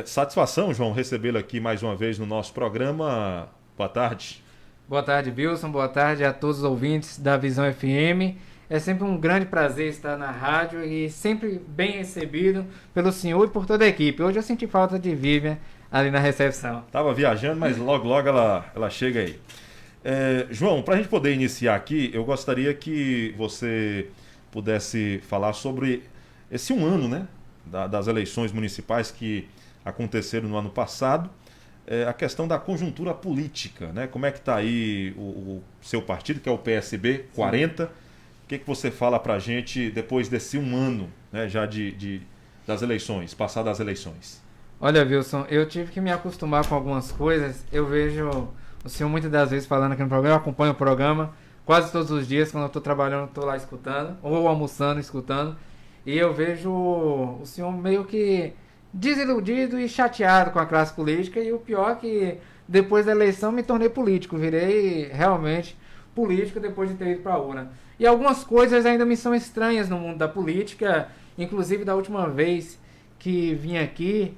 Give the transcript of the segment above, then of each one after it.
Satisfação, João, recebê-lo aqui mais uma vez no nosso programa. Boa tarde. Boa tarde, Wilson. Boa tarde a todos os ouvintes da Visão FM. É sempre um grande prazer estar na rádio e sempre bem recebido pelo senhor e por toda a equipe. Hoje eu senti falta de Vivian ali na recepção. Tava viajando, mas logo logo ela chega aí. João, para a gente poder iniciar aqui, eu gostaria que você pudesse falar sobre esse um ano, né, das eleições municipais que aconteceram no ano passado. A questão da conjuntura política, né? Como é que está aí o seu partido, que é o PSB Sim. 40? O que você fala para a gente depois desse um ano, né, já das eleições, passadas as eleições? Olha, Wilson, eu tive que me acostumar com algumas coisas. Eu vejo o senhor muitas das vezes falando aqui no programa, eu acompanho o programa quase todos os dias, quando eu estou trabalhando, estou lá escutando, ou almoçando, escutando, e eu vejo o senhor meio que desiludido e chateado com a classe política, e o pior é que depois da eleição me tornei político, virei realmente político depois de ter ido para a urna. E algumas coisas ainda me são estranhas no mundo da política, inclusive da última vez que vim aqui,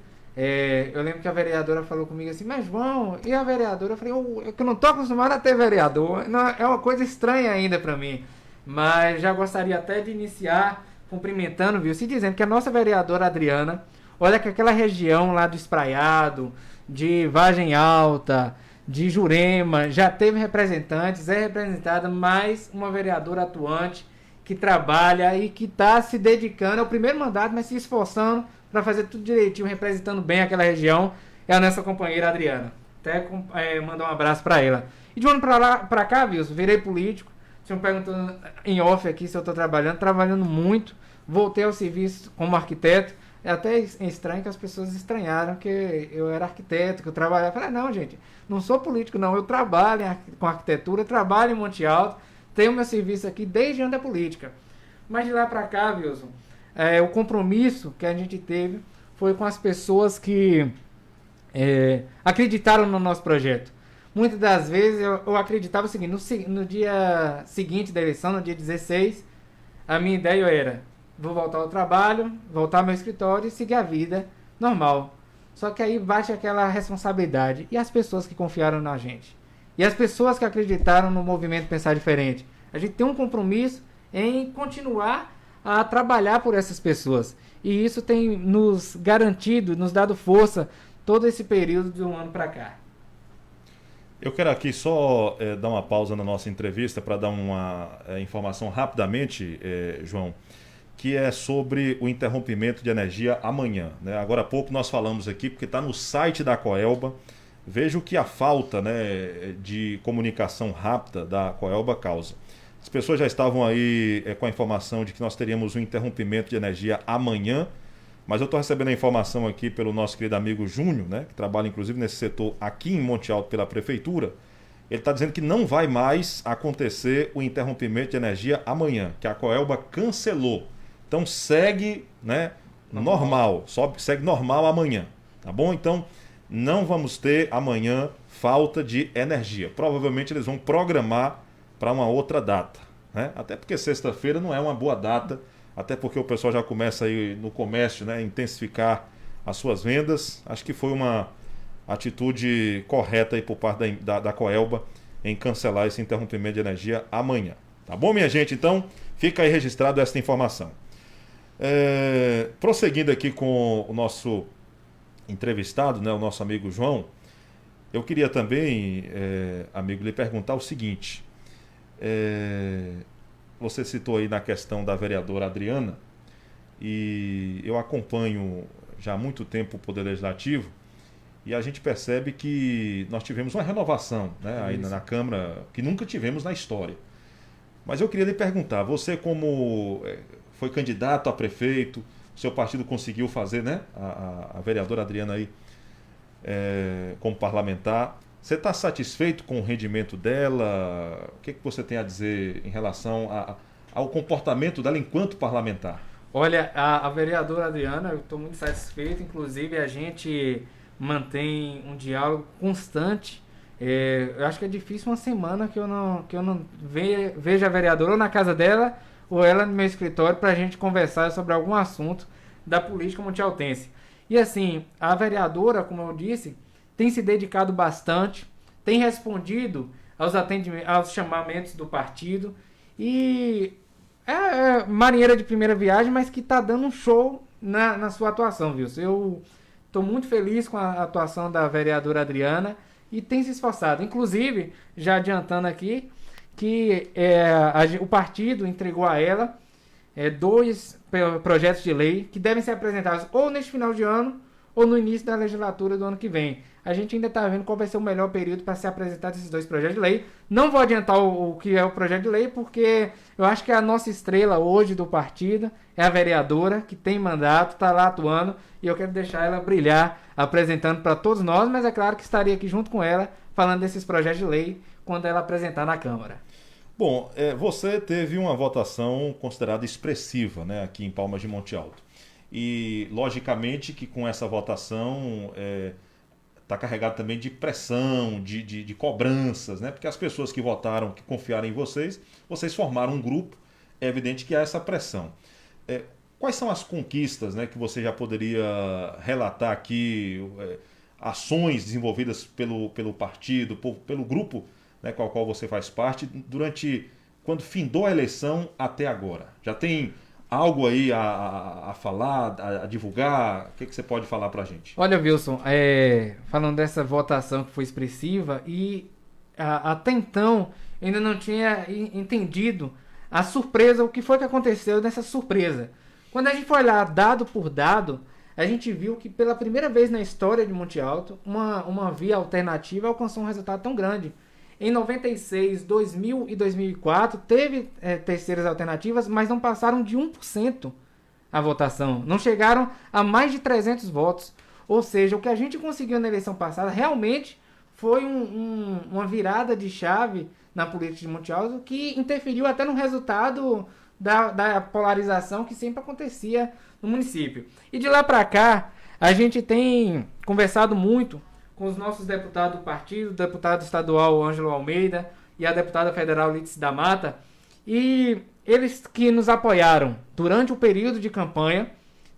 eu lembro que a vereadora falou comigo assim, mas João, e a vereadora? Eu falei, eu que não estou acostumado a ter vereador, não, é uma coisa estranha ainda para mim. Mas já gostaria até de iniciar cumprimentando, viu, se dizendo que a nossa vereadora Adriana, olha que aquela região lá do Espraiado, de Vargem Alta, de Jurema, já teve representantes, é representada mais uma vereadora atuante que trabalha e que está se dedicando ao primeiro mandato, mas se esforçando para fazer tudo direitinho, representando bem aquela região, é a nossa companheira Adriana. Até mandar um abraço para ela. E de um ano para cá, Wilson, virei político. Você me perguntou em off aqui se eu estou trabalhando muito. Voltei ao serviço como arquiteto. É até estranho que as pessoas estranharam que eu era arquiteto, que eu trabalhava. Eu falei, não, gente, não sou político, não. Eu trabalho com arquitetura, trabalho em Monte Alto, tenho meu serviço aqui desde antes da política. Mas de lá para cá, Wilson, o compromisso que a gente teve foi com as pessoas que acreditaram no nosso projeto. Muitas das vezes eu acreditava o seguinte, no dia seguinte da eleição, no dia 16, a minha ideia era, vou voltar ao trabalho, voltar ao meu escritório e seguir a vida normal. Só que aí bate aquela responsabilidade. E as pessoas que confiaram na gente? E as pessoas que acreditaram no movimento Pensar Diferente? A gente tem um compromisso em continuar a trabalhar por essas pessoas. E isso tem nos garantido, nos dado força todo esse período de um ano para cá. Eu quero aqui só dar uma pausa na nossa entrevista para dar uma informação rapidamente, João, que é sobre o interrompimento de energia amanhã, né? Agora há pouco nós falamos aqui, porque está no site da Coelba. Vejo que a falta, né, de comunicação rápida da Coelba causa. As pessoas já estavam aí com a informação de que nós teríamos um interrompimento de energia amanhã, mas eu estou recebendo a informação aqui pelo nosso querido amigo Júnior, né, que trabalha inclusive nesse setor aqui em Monte Alto pela Prefeitura. Ele está dizendo que não vai mais acontecer o interrompimento de energia amanhã, que a Coelba cancelou. Então segue, né, normal, segue normal amanhã, tá bom? Então não vamos ter amanhã falta de energia. Provavelmente eles vão programar para uma outra data, né? Até porque sexta-feira não é uma boa data, até porque o pessoal já começa aí no comércio, né, a intensificar as suas vendas. Acho que foi uma atitude correta aí por parte da Coelba em cancelar esse interrompimento de energia amanhã. Tá bom, minha gente? Então fica aí registrado esta informação. Prosseguindo aqui com o nosso entrevistado, né, o nosso amigo João, eu queria também, amigo, lhe perguntar o seguinte. Você citou aí na questão da vereadora Adriana, e eu acompanho já há muito tempo o Poder Legislativo, e a gente percebe que nós tivemos uma renovação, né, aí na Câmara que nunca tivemos na história. Mas eu queria lhe perguntar, você como foi candidato a prefeito, seu partido conseguiu fazer, né, a vereadora Adriana aí como parlamentar. Você está satisfeito com o rendimento dela? O que você tem a dizer em relação ao comportamento dela enquanto parlamentar? Olha, a vereadora Adriana, eu estou muito satisfeito, inclusive a gente mantém um diálogo constante. Eu acho que é difícil uma semana que eu não veja a vereadora ou na casa dela ou ela no meu escritório para a gente conversar sobre algum assunto da política montialtense. E assim, a vereadora, como eu disse, tem se dedicado bastante, tem respondido aos chamamentos do partido e é marinheira de primeira viagem, mas que está dando um show na sua atuação, viu? Eu estou muito feliz com a atuação da vereadora Adriana e tem se esforçado. Inclusive, já adiantando aqui, que o partido entregou a ela dois projetos de lei que devem ser apresentados ou neste final de ano ou no início da legislatura do ano que vem. A gente ainda está vendo qual vai ser o melhor período para ser apresentado esses dois projetos de lei. Não vou adiantar o que é o projeto de lei, porque eu acho que a nossa estrela hoje do partido é a vereadora, que tem mandato, está lá atuando, e eu quero deixar ela brilhar, apresentando para todos nós, mas é claro que estaria aqui junto com ela, falando desses projetos de lei, quando ela apresentar na Câmara. Bom, você teve uma votação considerada expressiva, né, aqui em Palmas de Monte Alto. E, logicamente, que com essa votação está carregado também de pressão, de cobranças, né? Porque as pessoas que votaram, que confiaram em vocês formaram um grupo, é evidente que há essa pressão. Quais são as conquistas, né, que você já poderia relatar aqui, ações desenvolvidas pelo partido, pelo grupo, né, com o qual você faz parte, quando findou a eleição até agora? Já tem algo aí a falar, a divulgar? O que você pode falar para a gente? Olha, Wilson, falando dessa votação que foi expressiva, e até então eu ainda não tinha entendido a surpresa, o que foi que aconteceu nessa surpresa. Quando a gente foi olhar dado por dado, a gente viu que pela primeira vez na história de Monte Alto, uma via alternativa alcançou um resultado tão grande. Em 96, 2000 e 2004, teve terceiras alternativas, mas não passaram de 1% a votação. Não chegaram a mais de 300 votos. Ou seja, o que a gente conseguiu na eleição passada realmente foi uma virada de chave na política de Monte Alto que interferiu até no resultado da polarização que sempre acontecia no município. E de lá para cá, a gente tem conversado muito com os nossos deputados do partido, o deputado estadual Ângelo Almeida e a deputada federal Lídice da Mata, e eles que nos apoiaram durante o período de campanha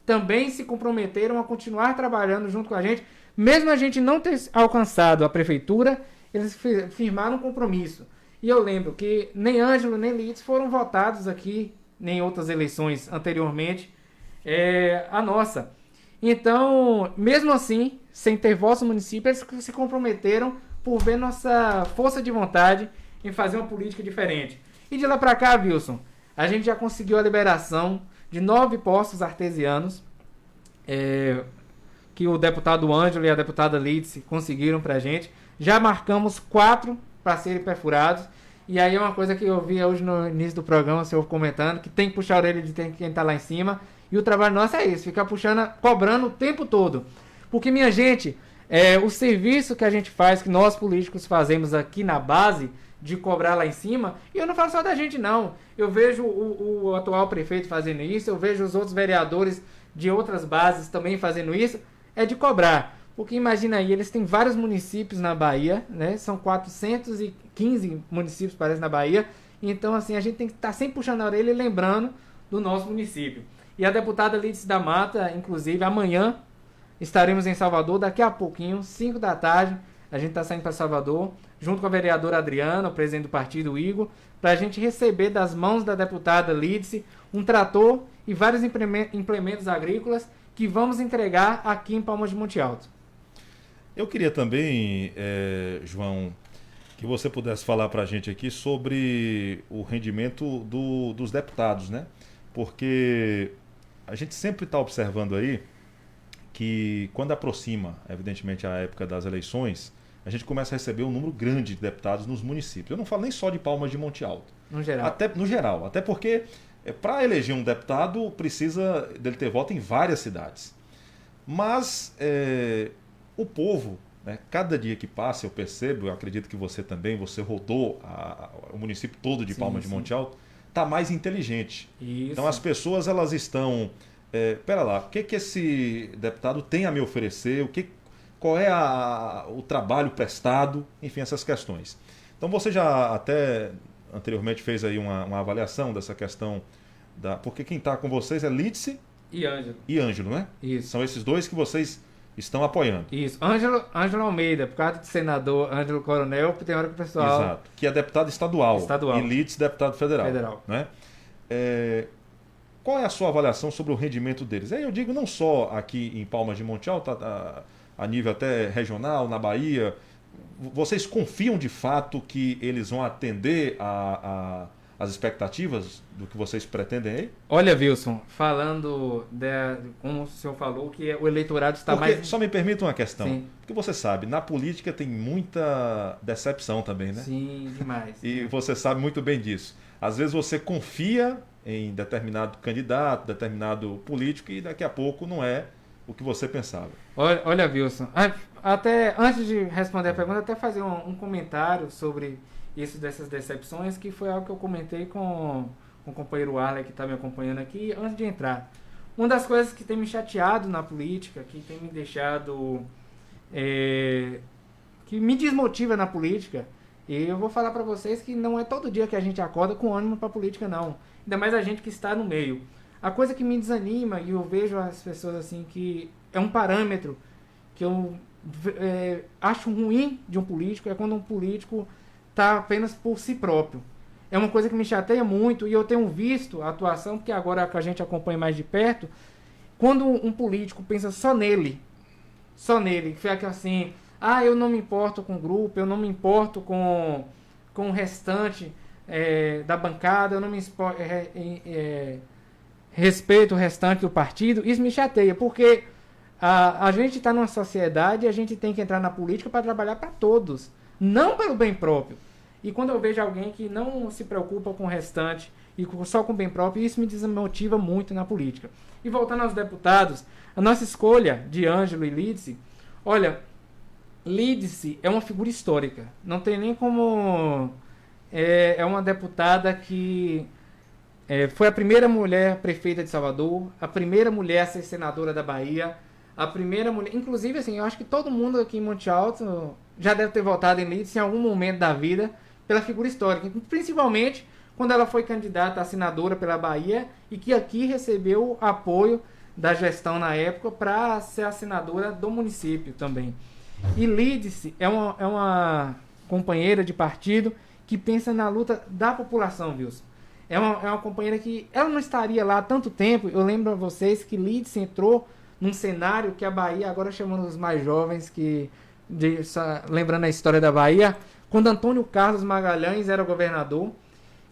também se comprometeram a continuar trabalhando junto com a gente, mesmo a gente não ter alcançado a prefeitura, eles firmaram um compromisso. E eu lembro que nem Ângelo nem Lídice foram votados aqui em outras eleições anteriormente, a nossa. Então, mesmo assim, sem ter votos no município, eles se comprometeram por ver nossa força de vontade em fazer uma política diferente. E de lá para cá, Wilson, a gente já conseguiu a liberação de 9 postos artesianos, que o deputado Ângelo e a deputada Lídice conseguiram para a gente. Já marcamos 4 para serem perfurados. E aí é uma coisa que eu vi hoje no início do programa, o senhor comentando, que tem que puxar a orelha de quem está lá em cima. E o trabalho nosso é isso, ficar puxando, cobrando o tempo todo. Porque, minha gente, o serviço que a gente faz, que nós políticos fazemos aqui na base, de cobrar lá em cima, e eu não falo só da gente, não. Eu vejo o atual prefeito fazendo isso, eu vejo os outros vereadores de outras bases também fazendo isso, é de cobrar. Porque imagina aí, eles têm vários municípios na Bahia, né? São 415 municípios, parece, na Bahia. Então, assim, a gente tem que estar sempre puxando a orelha e lembrando do nosso município. E a deputada Lídice da Mata, inclusive, amanhã estaremos em Salvador, daqui a pouquinho, 5 da tarde, a gente está saindo para Salvador, junto com a vereadora Adriana, o presidente do partido, o Igor, para a gente receber das mãos da deputada Lídice um trator e vários implementos agrícolas que vamos entregar aqui em Palmas de Monte Alto. Eu queria também, João, que você pudesse falar para a gente aqui sobre o rendimento dos deputados, né? Porque a gente sempre está observando aí que quando aproxima, evidentemente, a época das eleições, a gente começa a receber um número grande de deputados nos municípios. Eu não falo nem só de Palmas de Monte Alto. No geral. Até porque, para eleger um deputado, precisa dele ter voto em várias cidades. Mas o povo, né, cada dia que passa, eu percebo, eu acredito que você também, você rodou o município todo de Palmas de Monte Alto, está mais inteligente. Isso. Então as pessoas elas estão... pera lá, o que esse deputado tem a me oferecer? Qual é o trabalho prestado? Enfim, essas questões. Então você já até anteriormente fez aí uma avaliação dessa questão, porque quem está com vocês é Lídice e Ângelo, né? Isso. São esses dois que vocês estão apoiando. Isso. Ângelo Almeida, por causa de senador Ângelo Coronel, tem hora que o pessoal... Exato. Que é deputado estadual. Estadual. E Lídice, deputado federal. Né? Qual é a sua avaliação sobre o rendimento deles? Eu digo não só aqui em Palmas de Monte Alto, a nível até regional, na Bahia. Vocês confiam de fato que eles vão atender as expectativas do que vocês pretendem aí? Olha, Wilson, falando, como o senhor falou, que o eleitorado está mais... Só me permita uma questão. Sim. Porque você sabe, na política tem muita decepção também, né? Sim, demais. E você sabe muito bem disso. Às vezes você confia em determinado candidato, determinado político, e daqui a pouco não é o que você pensava. Olha, Wilson, até antes de responder a pergunta, até fazer um comentário sobre isso dessas decepções, que foi algo que eu comentei com o companheiro Arley, que está me acompanhando aqui, antes de entrar. Uma das coisas que tem me chateado na política, que tem me deixado... que me desmotiva na política, e eu vou falar para vocês que não é todo dia que a gente acorda com ânimo para política, não. Ainda mais a gente que está no meio. A coisa que me desanima, e eu vejo as pessoas assim, que é um parâmetro que eu acho ruim de um político, é quando um político está apenas por si próprio. É uma coisa que me chateia muito, e eu tenho visto a atuação, porque agora que a gente acompanha mais de perto, quando um político pensa só nele, fica assim, eu não me importo com o grupo, eu não me importo com o restante da bancada, eu não me respeito o restante do partido. Isso me chateia, porque a gente está numa sociedade e a gente tem que entrar na política para trabalhar para todos, não pelo bem próprio. E quando eu vejo alguém que não se preocupa com o restante e só com o bem próprio, isso me desmotiva muito na política. E voltando aos deputados, a nossa escolha de Ângelo e Lídice, olha, Lídice é uma figura histórica, não tem nem como... É uma deputada que foi a primeira mulher prefeita de Salvador, a primeira mulher a ser senadora da Bahia, a primeira mulher... Inclusive, assim, eu acho que todo mundo aqui em Monte Alto já deve ter votado em Lídice em algum momento da vida pela figura histórica, principalmente quando ela foi candidata a senadora pela Bahia e que aqui recebeu apoio da gestão na época para ser a senadora do município também. E Lídice é uma companheira de partido que pensa na luta da população, Wilson. É uma companheira que ela não estaria lá há tanto tempo. Eu lembro a vocês que Lídice entrou num cenário que a Bahia, agora chamando os mais jovens, lembrando a história da Bahia, quando Antônio Carlos Magalhães era governador,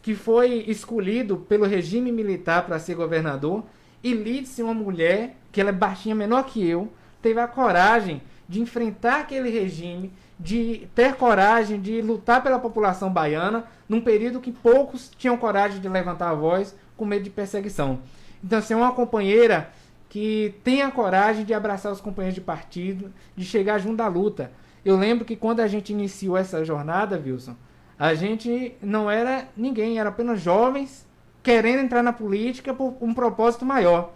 que foi escolhido pelo regime militar para ser governador, e Lídice, uma mulher, que ela é baixinha, menor que eu, teve a coragem de enfrentar aquele regime, de ter coragem de lutar pela população baiana, num período que poucos tinham coragem de levantar a voz com medo de perseguição. Então, assim, é uma companheira que tem a coragem de abraçar os companheiros de partido, de chegar junto à luta. Eu lembro que quando a gente iniciou essa jornada, Wilson, a gente não era ninguém, era apenas jovens querendo entrar na política por um propósito maior.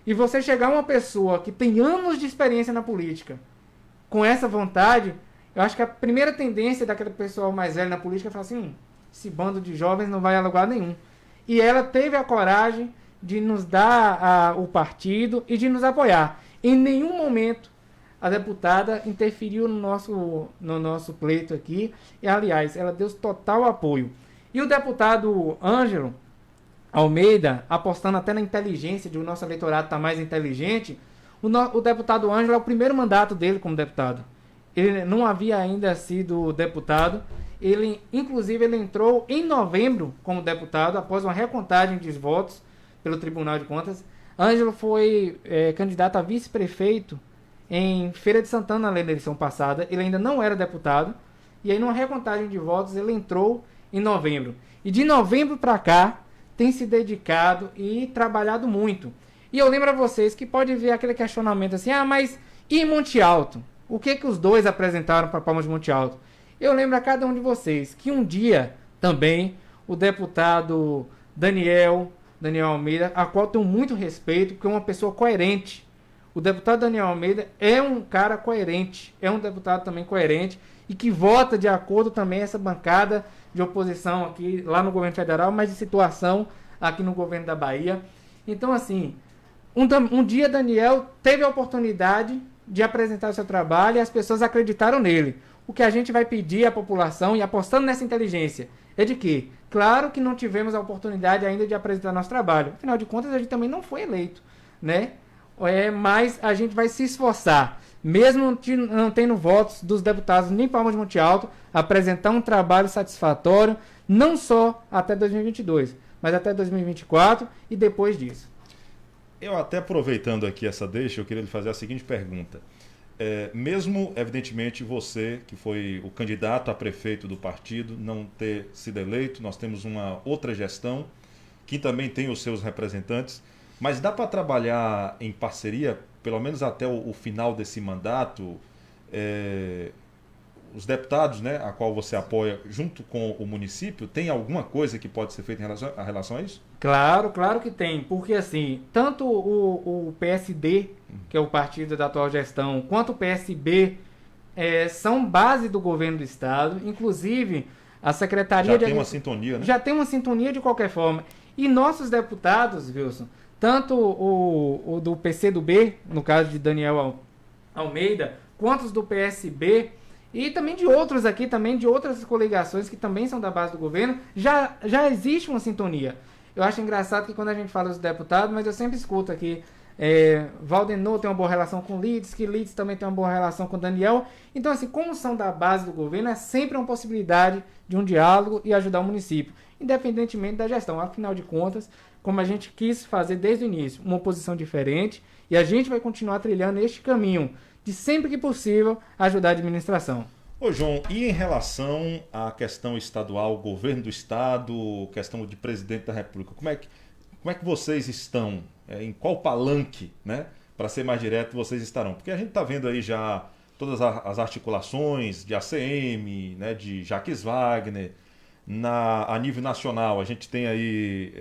E você chegar uma pessoa que tem anos de experiência na política com essa vontade, eu acho que a primeira tendência daquele pessoal mais velho na política é falar assim, esse bando de jovens não vai a lugar nenhum. E ela teve a coragem de nos dar o partido e de nos apoiar. Em nenhum momento a deputada interferiu no nosso pleito aqui. E, aliás, ela deu total apoio. E o deputado Ângelo Almeida, apostando até na inteligência de o nosso eleitorado estar mais inteligente, o deputado Ângelo é o primeiro mandato dele como deputado. Ele não havia ainda sido deputado. Inclusive, ele entrou em novembro como deputado, após uma recontagem de votos pelo Tribunal de Contas. Ângelo foi candidato a vice-prefeito em Feira de Santana na eleição passada. Ele ainda não era deputado. E aí, numa recontagem de votos, ele entrou em novembro. E de novembro para cá, tem se dedicado e trabalhado muito. E eu lembro a vocês que pode ver aquele questionamento assim, mas e Monte Alto? O que os dois apresentaram para Palmas de Monte Alto? Eu lembro a cada um de vocês que um dia também o deputado Daniel Almeida, a qual tenho muito respeito, porque é uma pessoa coerente. O deputado Daniel Almeida é um cara coerente, é um deputado também coerente e que vota de acordo também essa bancada de oposição aqui, lá no governo federal, mas de situação aqui no governo da Bahia. Então, assim, Um dia Daniel teve a oportunidade de apresentar o seu trabalho e as pessoas acreditaram nele. O que a gente vai pedir à população, e apostando nessa inteligência, é de que, claro que não tivemos a oportunidade ainda de apresentar nosso trabalho. Afinal de contas, a gente também não foi eleito, né? Mas a gente vai se esforçar, mesmo não tendo votos dos deputados nem Palma de Monte Alto, apresentar um trabalho satisfatório, não só até 2022, mas até 2024 e depois disso. Eu até aproveitando aqui essa deixa, eu queria lhe fazer a seguinte pergunta. Mesmo, evidentemente, você, que foi o candidato a prefeito do partido, não ter sido eleito, nós temos uma outra gestão, que também tem os seus representantes, mas dá para trabalhar em parceria, pelo menos até o final desse mandato, os deputados, né, a qual você apoia, junto com o município, tem alguma coisa que pode ser feita em relação a isso? Claro, claro que tem, porque assim, tanto o PSD, que é o partido da atual gestão, quanto o PSB são base do governo do estado, inclusive a Secretaria Já tem uma sintonia, né? já tem uma sintonia de qualquer forma. E nossos deputados, Wilson, tanto o do PCdoB, no caso de Daniel Almeida, quanto os do PSB, e também de outros aqui, também de outras coligações que também são da base do governo, já existe uma sintonia. Eu acho engraçado que quando a gente fala dos deputados, mas eu sempre escuto aqui, Valdenor tem uma boa relação com Lides, que Lides também tem uma boa relação com Daniel. Então, assim, como são da base do governo, é sempre uma possibilidade de um diálogo e ajudar o município, independentemente da gestão. Afinal de contas, como a gente quis fazer desde o início, uma oposição diferente, e a gente vai continuar trilhando este caminho de sempre que possível ajudar a administração. Ô João, e em relação à questão estadual, governo do estado, questão de presidente da República, como é que vocês estão? Em qual palanque, né? Para ser mais direto, vocês estarão? Porque a gente está vendo aí já todas as articulações de ACM, né, de Jacques Wagner, a nível nacional. A gente tem aí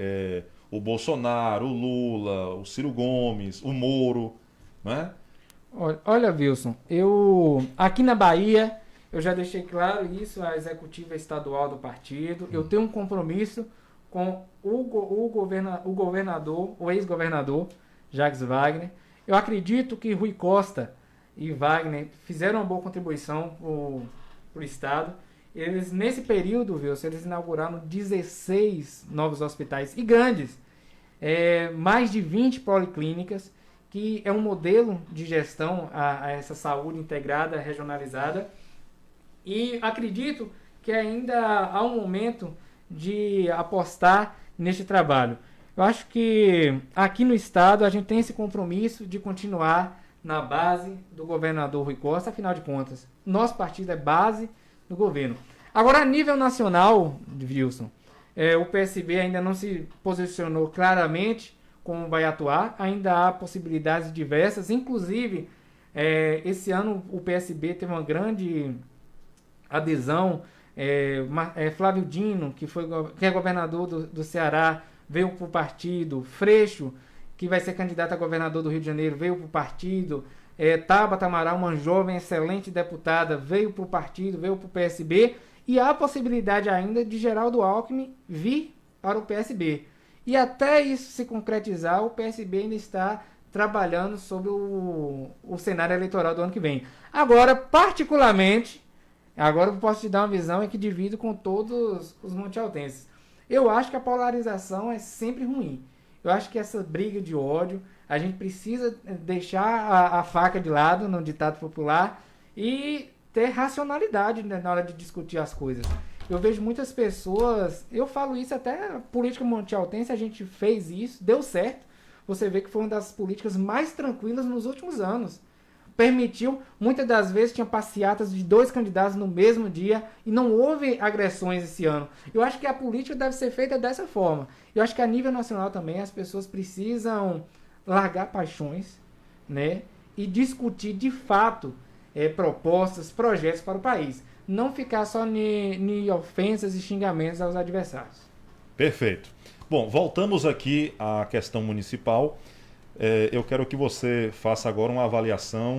o Bolsonaro, o Lula, o Ciro Gomes, o Moro, né? Olha, Wilson, aqui na Bahia, eu já deixei claro isso à executiva estadual do partido. Eu tenho um compromisso com o governador, o ex-governador Jacques Wagner. Eu acredito que Rui Costa e Wagner fizeram uma boa contribuição para o estado. Eles, nesse período, Wilson, eles inauguraram 16 novos hospitais e grandes, mais de 20 policlínicas, que é um modelo de gestão a essa saúde integrada, regionalizada. E acredito que ainda há um momento de apostar neste trabalho. Eu acho que aqui no estado a gente tem esse compromisso de continuar na base do governador Rui Costa, afinal de contas, nosso partido é base do governo. Agora, a nível nacional, Wilson, o PSB ainda não se posicionou claramente como vai atuar, ainda há possibilidades diversas, inclusive esse ano o PSB teve uma grande adesão, Flávio Dino, que é governador do Ceará, veio para o partido, Freixo, que vai ser candidato a governador do Rio de Janeiro, veio para o partido, Tabata Amaral, uma jovem excelente deputada, veio para o partido, veio para o PSB, e há a possibilidade ainda de Geraldo Alckmin vir para o PSB. E até isso se concretizar, o PSB ainda está trabalhando sobre o cenário eleitoral do ano que vem. Agora, particularmente, eu posso te dar uma visão que divido com todos os montealtenses. Eu acho que a polarização é sempre ruim. Eu acho que essa briga de ódio, a gente precisa deixar a faca de lado, no ditado popular, e ter racionalidade, né, na hora de discutir as coisas. Eu vejo muitas pessoas, eu falo isso até na política montealtense, a gente fez isso, deu certo. Você vê que foi uma das políticas mais tranquilas nos últimos anos. Permitiu, muitas das vezes tinha passeatas de 2 candidatos no mesmo dia e não houve agressões esse ano. Eu acho que a política deve ser feita dessa forma. Eu acho que a nível nacional também as pessoas precisam largar paixões, né, e discutir de fato propostas, projetos para o país. Não ficar só em ofensas e xingamentos aos adversários. Perfeito. Bom, voltamos aqui à questão municipal. Eu quero que você faça agora uma avaliação,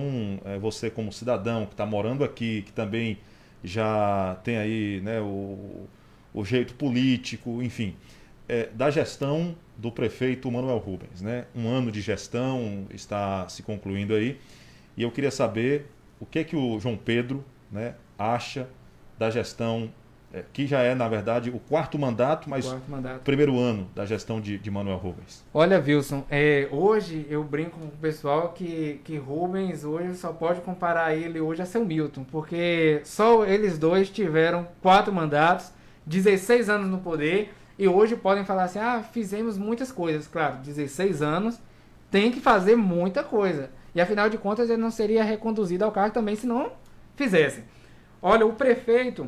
você como cidadão que está morando aqui, que também já tem aí, né, o jeito político, enfim. da gestão do prefeito Manuel Rubens, né? Um ano de gestão está se concluindo aí, e eu queria saber o que o João Pedro, né, acha da gestão, que já é, na verdade, o quarto mandato, mas o primeiro ano da gestão de Manuel Rubens. Olha, Wilson, hoje eu brinco com o pessoal que Rubens hoje só pode comparar ele hoje a seu Milton, porque só eles dois tiveram 4 mandatos, 16 anos no poder, e hoje podem falar assim, fizemos muitas coisas. Claro, 16 anos, tem que fazer muita coisa. E afinal de contas ele não seria reconduzido ao cargo também se não fizesse. Olha, o prefeito,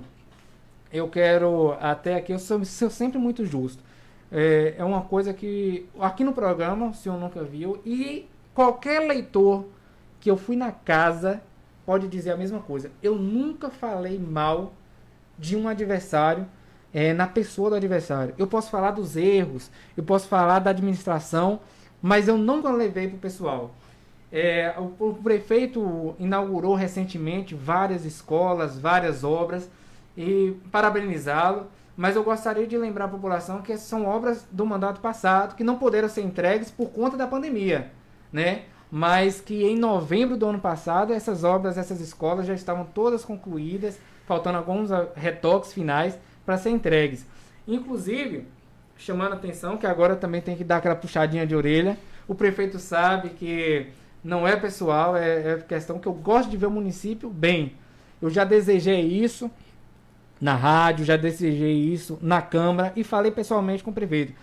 eu quero, até aqui, eu sou sempre muito justo. É uma coisa que, aqui no programa, o senhor nunca viu, e qualquer leitor que eu fui na casa pode dizer a mesma coisa. Eu nunca falei mal de um adversário, na pessoa do adversário. Eu posso falar dos erros, eu posso falar da administração, mas eu nunca levei para o pessoal. O prefeito inaugurou recentemente várias escolas, várias obras, e parabenizá-lo, mas eu gostaria de lembrar a população que são obras do mandato passado, que não puderam ser entregues por conta da pandemia, né? Mas que em novembro do ano passado, essas obras, essas escolas já estavam todas concluídas, faltando alguns retoques finais para ser entregues. Inclusive, chamando a atenção, que agora também tem que dar aquela puxadinha de orelha, o prefeito sabe que não é pessoal, é questão que eu gosto de ver o município bem. Eu já desejei isso na rádio, já desejei isso na Câmara e falei pessoalmente com o prefeito.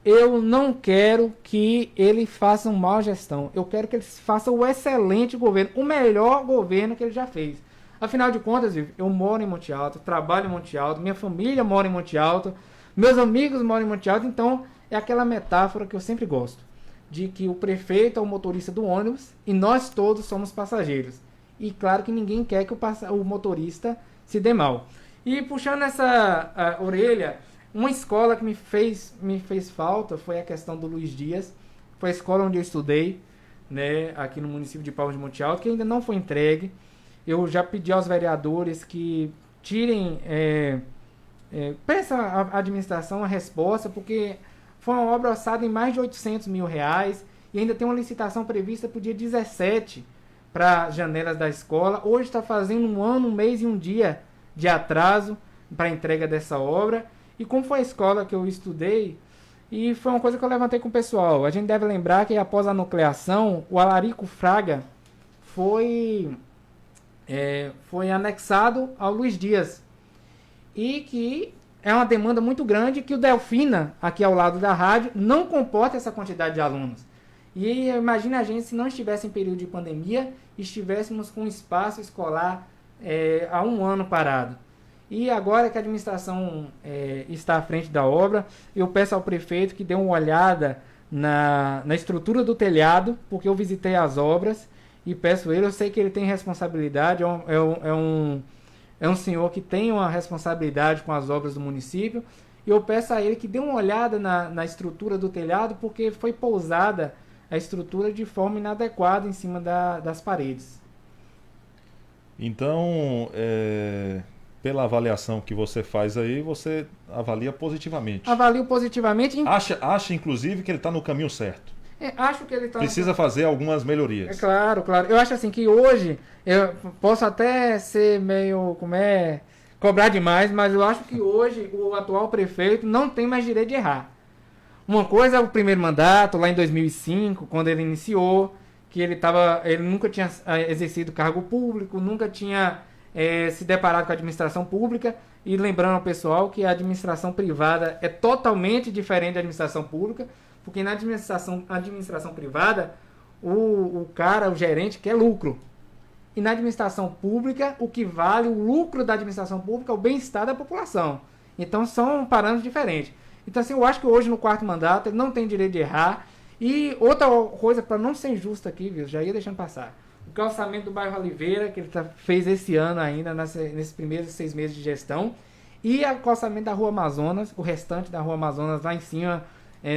Eu não quero que ele faça uma má gestão, eu quero que ele faça o excelente governo, o melhor governo que ele já fez. Afinal de contas, eu moro em Monte Alto, trabalho em Monte Alto, minha família mora em Monte Alto, meus amigos moram em Monte Alto, então é aquela metáfora que eu sempre gosto, de que o prefeito é o motorista do ônibus e nós todos somos passageiros. E claro que ninguém quer que o motorista se dê mal. E puxando essa orelha, uma escola que me fez falta foi a questão do Luiz Dias. Foi a escola onde eu estudei, né, aqui no município de Palmas de Monte Alto, que ainda não foi entregue. Eu já pedi aos vereadores que tirem, peça à administração a resposta, porque foi uma obra orçada em mais de R$800 mil, e ainda tem uma licitação prevista para o dia 17 para janelas da escola. Hoje está fazendo 1 ano, 1 mês e 1 dia de atraso para a entrega dessa obra. E como foi a escola que eu estudei, e foi uma coisa que eu levantei com o pessoal, a gente deve lembrar que após a nucleação, o Alarico Fraga foi anexado ao Luiz Dias, e que é uma demanda muito grande, que o Delfina, aqui ao lado da rádio, não comporta essa quantidade de alunos. E imagina a gente se não estivesse em período de pandemia, estivéssemos com espaço escolar há 1 ano parado. E agora que a administração está à frente da obra, eu peço ao prefeito que dê uma olhada na estrutura do telhado, porque eu visitei as obras, e peço ele, eu sei que ele tem responsabilidade, é um senhor que tem uma responsabilidade com as obras do município, e eu peço a ele que dê uma olhada na estrutura do telhado, porque foi pousada a estrutura de forma inadequada em cima das paredes. Então, pela avaliação que você faz aí, você avalia positivamente. Avalio positivamente. Acha inclusive, que ele está no caminho certo. Acho que ele está... Precisa fazer algumas melhorias. Claro. Eu acho assim que hoje, eu posso até ser meio, cobrar demais, mas eu acho que hoje o atual prefeito não tem mais direito de errar. Uma coisa é o primeiro mandato, lá em 2005, quando ele iniciou, que ele nunca tinha exercido cargo público, nunca tinha se deparado com a administração pública, e lembrando ao pessoal que a administração privada é totalmente diferente da administração pública, porque na administração privada, o gerente quer lucro. E na administração pública, o que vale o lucro da administração pública é o bem-estar da população. Então são parâmetros diferentes. Então assim, eu acho que hoje no 4º mandato ele não tem direito de errar. E outra coisa, para não ser injusto aqui, viu, já ia deixando passar. O calçamento do bairro Oliveira, que ele fez esse ano ainda, nesses primeiros 6 meses de gestão. E o calçamento da Rua Amazonas, o restante da Rua Amazonas lá em cima,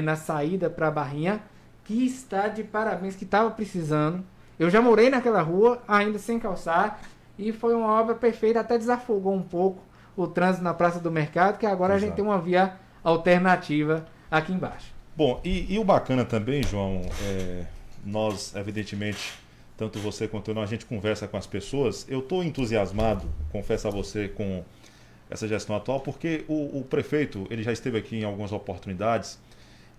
na saída para a Barrinha, que está de parabéns, que estava precisando. Eu já morei naquela rua, ainda sem calçar, e foi uma obra perfeita, até desafogou um pouco o trânsito na Praça do Mercado, que agora a gente tem uma via alternativa aqui embaixo. Bom, e o bacana também, João, nós, evidentemente, tanto você quanto eu, a gente conversa com as pessoas. Eu estou entusiasmado, confesso a você, com essa gestão atual, porque o prefeito, ele já esteve aqui em algumas oportunidades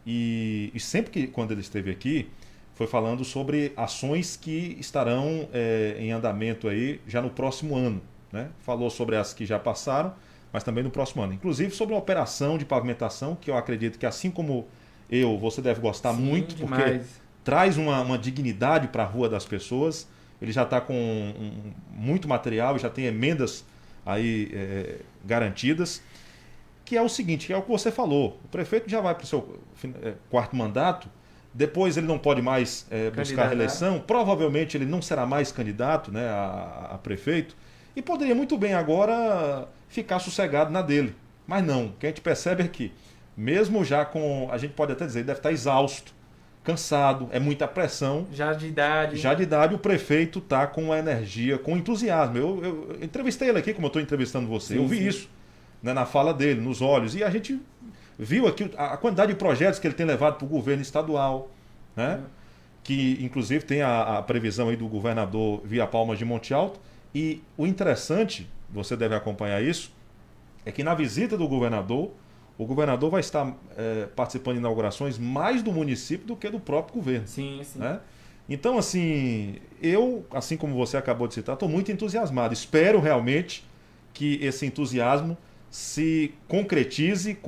e sempre que, quando ele esteve aqui, foi falando sobre ações que estarão em andamento aí já no próximo ano, né? Falou sobre as que já passaram, mas também no próximo ano. Inclusive sobre a operação de pavimentação, que eu acredito que, assim como você deve gostar Sim, muito, demais. porque traz uma dignidade para a rua das pessoas. Ele já está com muito material, já tem emendas aí garantidas, que é o seguinte, que é o que você falou. O prefeito já vai para o seu quarto mandato, depois ele não pode mais buscar reeleição, provavelmente ele não será mais candidato, né, a prefeito, e poderia muito bem agora ficar sossegado na dele. Mas não, o que a gente percebe é que, mesmo já com, a gente pode até dizer, ele deve estar exausto, cansado, é muita pressão. Já de idade, o prefeito está com uma energia, com entusiasmo. Eu entrevistei ele aqui, como eu estou entrevistando você, eu vi isso, né, na fala dele, nos olhos, e a gente viu aqui a quantidade de projetos que ele tem levado para o governo estadual, né? Que inclusive tem a previsão aí do governador via Palmas de Monte Alto. E o interessante, você deve acompanhar isso, é que na visita do governador, o governador vai estar participando de inaugurações mais do município do que do próprio governo. Sim. Né? Então, assim, eu, assim como você acabou de citar, estou muito entusiasmado. Espero realmente que esse entusiasmo se concretize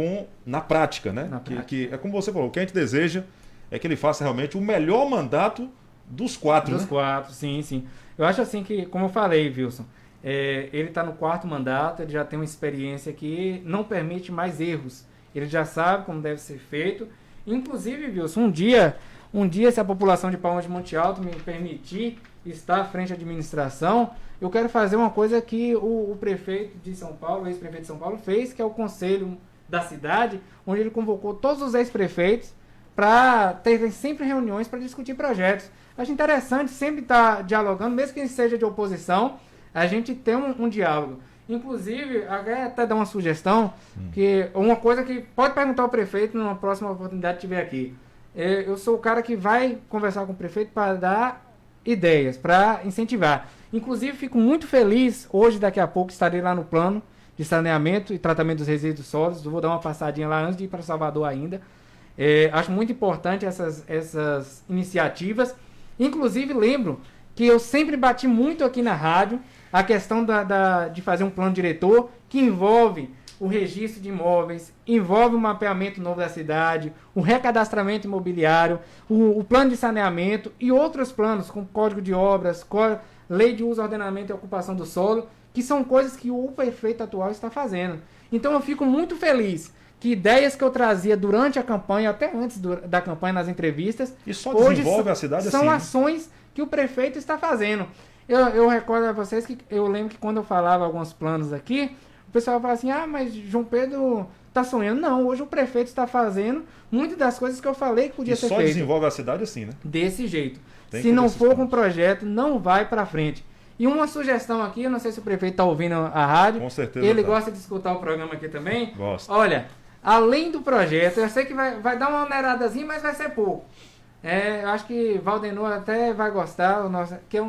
na prática, né? Que é como você falou, o que a gente deseja é que ele faça realmente o melhor mandato dos quatro. Dos quatro, sim. Eu acho assim que, como eu falei, Wilson, ele está no quarto mandato, ele já tem uma experiência que não permite mais erros. Ele já sabe como deve ser feito. Inclusive, Wilson, um dia, se a população de Palmas de Monte Alto me permitir estar à frente da administração, eu quero fazer uma coisa que o prefeito de São Paulo, o ex-prefeito de São Paulo, fez, que é o conselho da cidade, onde ele convocou todos os ex-prefeitos para ter sempre reuniões para discutir projetos. Acho interessante sempre estar dialogando, mesmo que seja de oposição, a gente tem um diálogo. Inclusive, até dar uma sugestão, que uma coisa que pode perguntar ao prefeito numa próxima oportunidade que tiver aqui. Eu sou o cara que vai conversar com o prefeito para dar ideias, para incentivar. Inclusive, fico muito feliz, hoje, daqui a pouco, estarei lá no plano de saneamento e tratamento dos resíduos sólidos. Vou dar uma passadinha lá antes de ir para Salvador ainda. Acho muito importante essas iniciativas. Inclusive, lembro que eu sempre bati muito aqui na rádio a questão de fazer um plano diretor que envolve o registro de imóveis, envolve o mapeamento novo da cidade, o recadastramento imobiliário, o plano de saneamento e outros planos, como código de obras, lei de uso, ordenamento e ocupação do solo, que são coisas que o prefeito atual está fazendo. Então eu fico muito feliz que ideias que eu trazia durante a campanha, até antes da campanha, nas entrevistas, e só desenvolve a cidade são assim, ações que o prefeito está fazendo. Eu recordo a vocês que eu lembro que quando eu falava alguns planos aqui, o pessoal falava assim, mas João Pedro está sonhando. Não, hoje o prefeito está fazendo muitas das coisas que eu falei que podia ser feito. E só desenvolve a cidade assim, né? Desse jeito. Se não for com projeto, não vai para frente. E uma sugestão aqui, eu não sei se o prefeito está ouvindo a rádio. Com certeza. Ele gosta de escutar o programa aqui também. Gosta. Olha, além do projeto, eu sei que vai dar uma oneradazinha, mas vai ser pouco. Eu acho que Valdenor até vai gostar, que é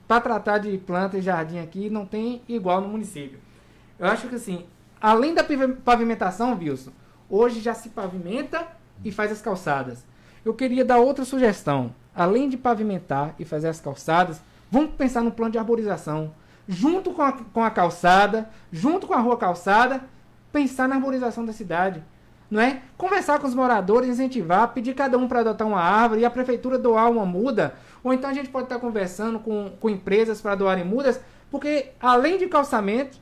para tratar de planta e jardim aqui, não tem igual no município. Eu acho que assim, além da pavimentação, Wilson, hoje já se pavimenta e faz as calçadas. Eu queria dar outra sugestão. Além de pavimentar e fazer as calçadas, vamos pensar no plano de arborização. Junto com a calçada, junto com a rua calçada, pensar na arborização da cidade. Não é? Conversar com os moradores, incentivar, pedir cada um para adotar uma árvore e a prefeitura doar uma muda. Ou então a gente pode estar conversando com empresas para doarem mudas, porque além de calçamento,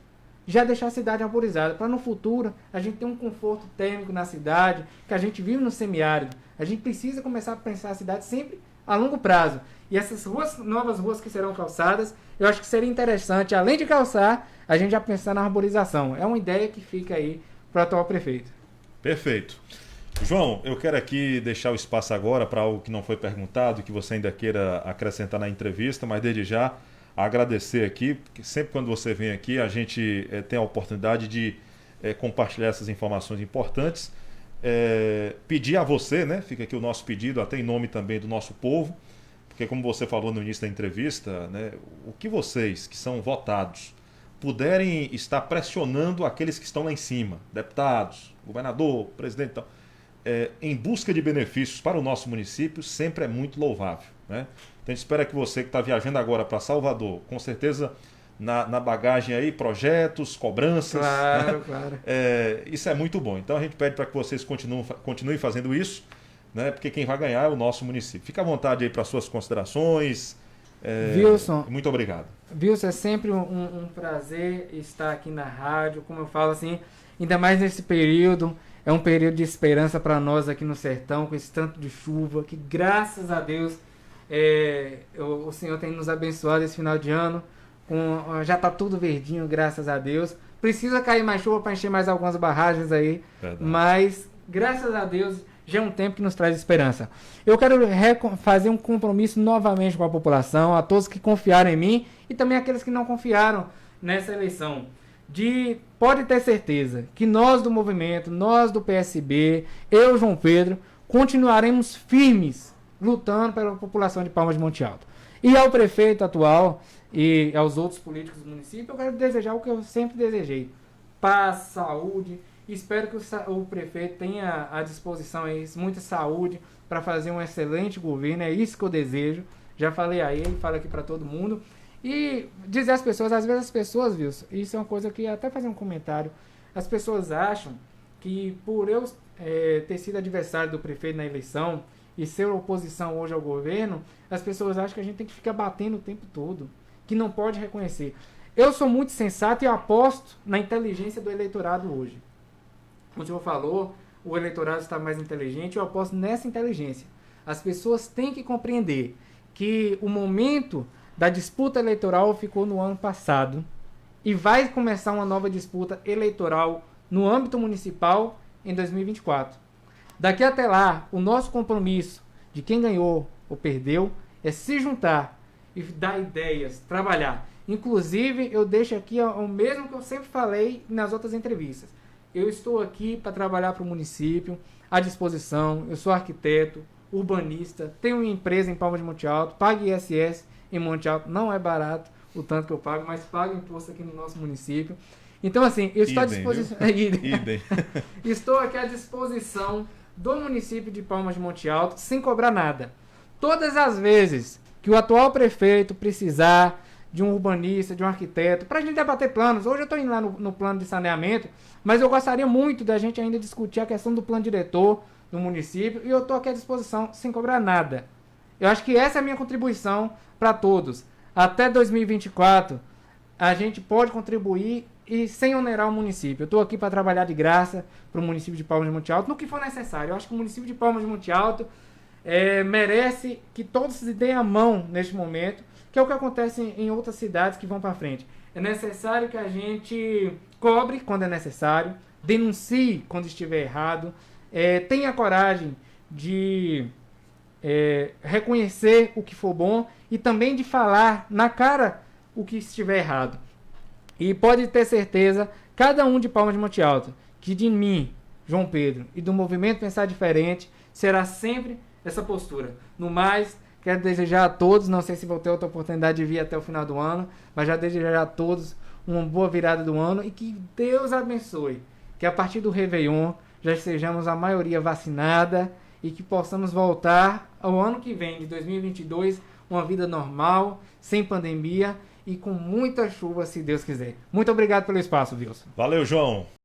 já deixar a cidade arborizada, para no futuro a gente ter um conforto térmico na cidade, que a gente vive no semiárido. A gente precisa começar a pensar a cidade sempre a longo prazo. E essas novas ruas que serão calçadas, eu acho que seria interessante, além de calçar, a gente já pensar na arborização. É uma ideia que fica aí para o atual prefeito. Perfeito. João, eu quero aqui deixar o espaço agora para algo que não foi perguntado, que você ainda queira acrescentar na entrevista, mas desde já agradecer aqui, porque sempre quando você vem aqui a gente tem a oportunidade de compartilhar essas informações importantes. pedir a você, né? Fica aqui o nosso pedido, até em nome também do nosso povo, porque como você falou no início da entrevista, né, o que vocês, que são votados, puderem estar pressionando aqueles que estão lá em cima, deputados, governador, presidente, então, em busca de benefícios para o nosso município, sempre é muito louvável, né? Então a gente espera que você que está viajando agora para Salvador, com certeza na bagagem aí, projetos, cobranças. Claro, né? claro. Isso é muito bom. Então a gente pede para que vocês continuem fazendo isso, né? Porque quem vai ganhar é o nosso município. Fica à vontade aí para suas considerações. Wilson, muito obrigado. Wilson, é sempre um prazer estar aqui na rádio, como eu falo assim, ainda mais nesse período, é um período de esperança para nós aqui no sertão, com esse tanto de chuva, que graças a Deus o Senhor tem nos abençoado esse final de ano, já está tudo verdinho, graças a Deus. Precisa cair mais chuva para encher mais algumas barragens aí, Verdade. mas graças a Deus já é um tempo que nos traz esperança. Eu quero fazer um compromisso novamente com a população, a todos que confiaram em mim e também aqueles que não confiaram nessa eleição. Pode ter certeza que nós do movimento, nós do PSB, eu, João Pedro, continuaremos firmes lutando pela população de Palmas de Monte Alto. E ao prefeito atual e aos outros políticos do município, eu quero desejar o que eu sempre desejei: paz, saúde. Espero que o prefeito tenha à disposição aí muita saúde para fazer um excelente governo. É isso que eu desejo. Já falei a ele, falo aqui para todo mundo. E dizer às pessoas, às vezes as pessoas, viu, isso é uma coisa que até fazer um comentário, as pessoas acham que por eu ter sido adversário do prefeito na eleição e ser oposição hoje ao governo, as pessoas acham que a gente tem que ficar batendo o tempo todo, que não pode reconhecer. Eu sou muito sensato e aposto na inteligência do eleitorado hoje. Como o senhor falou, o eleitorado está mais inteligente, eu aposto nessa inteligência. As pessoas têm que compreender que o momento da disputa eleitoral ficou no ano passado e vai começar uma nova disputa eleitoral no âmbito municipal em 2024. Daqui até lá, o nosso compromisso de quem ganhou ou perdeu é se juntar e dar ideias, trabalhar. Inclusive, eu deixo aqui o mesmo que eu sempre falei nas outras entrevistas. Eu estou aqui para trabalhar para o município, à disposição. Eu sou arquiteto, urbanista, tenho uma empresa em Palmas de Monte Alto, pago ISS em Monte Alto, não é barato o tanto que eu pago, mas pago imposto aqui no nosso município. Então, assim, eu estou à disposição. Estou aqui à disposição do município de Palmas de Monte Alto, sem cobrar nada. Todas as vezes que o atual prefeito precisar de um urbanista, de um arquiteto, para a gente debater planos. Hoje eu estou indo lá no plano de saneamento, mas eu gostaria muito da gente ainda discutir a questão do plano diretor do município, e eu estou aqui à disposição sem cobrar nada. Eu acho que essa é a minha contribuição para todos. Até 2024, a gente pode contribuir e sem onerar o município. Eu estou aqui para trabalhar de graça para o município de Palmas de Monte Alto, no que for necessário. Eu acho que o município de Palmas de Monte Alto merece que todos se deem a mão neste momento, que é o que acontece em outras cidades que vão para frente. É necessário que a gente cobre quando é necessário, denuncie quando estiver errado, tenha coragem de reconhecer o que for bom e também de falar na cara o que estiver errado. E pode ter certeza, cada um de Palmas de Monte Alto, que de mim, João Pedro, e do Movimento Pensar Diferente, será sempre essa postura. No mais, quero desejar a todos, não sei se vou ter outra oportunidade de vir até o final do ano, mas já desejar a todos uma boa virada do ano e que Deus abençoe, que a partir do Réveillon já sejamos a maioria vacinada e que possamos voltar ao ano que vem, de 2022, uma vida normal, sem pandemia e com muita chuva, se Deus quiser. Muito obrigado pelo espaço, Wilson. Valeu, João.